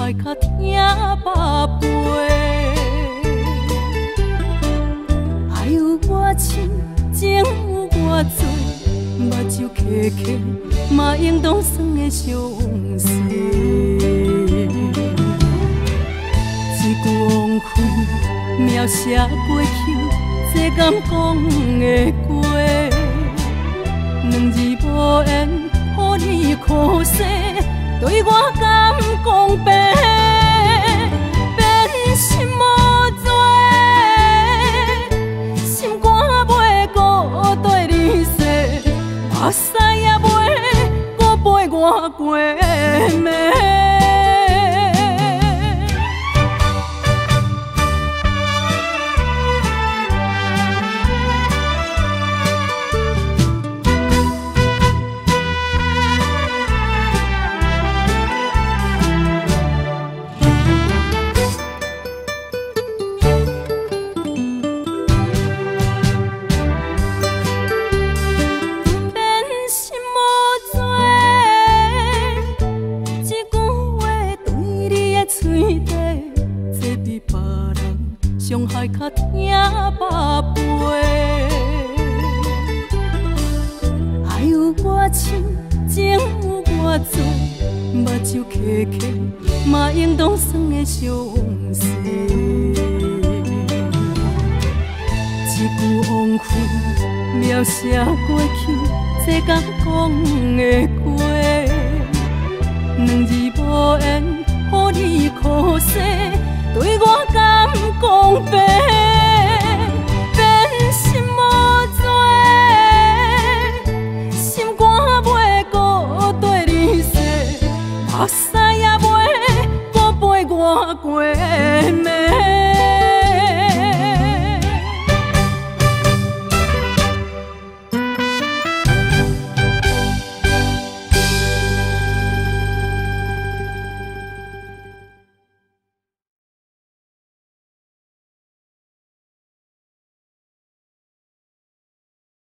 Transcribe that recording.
海较疼宝贝。爱有我深，情有我多，目睭刻刻嘛应当算个相识。一句往事描写过去，这敢讲会过？两字无言，予你可惜，对我敢讲白？变心无做，心肝袂顾对你说，目屎也袂搁陪我过暝。伤害较疼宝贝，爱有我深，情有我多，目睭刻刻嘛应当算个相识。一句往事描写过去，这敢讲会过？两字无言，予你可惜。对我敢讲白？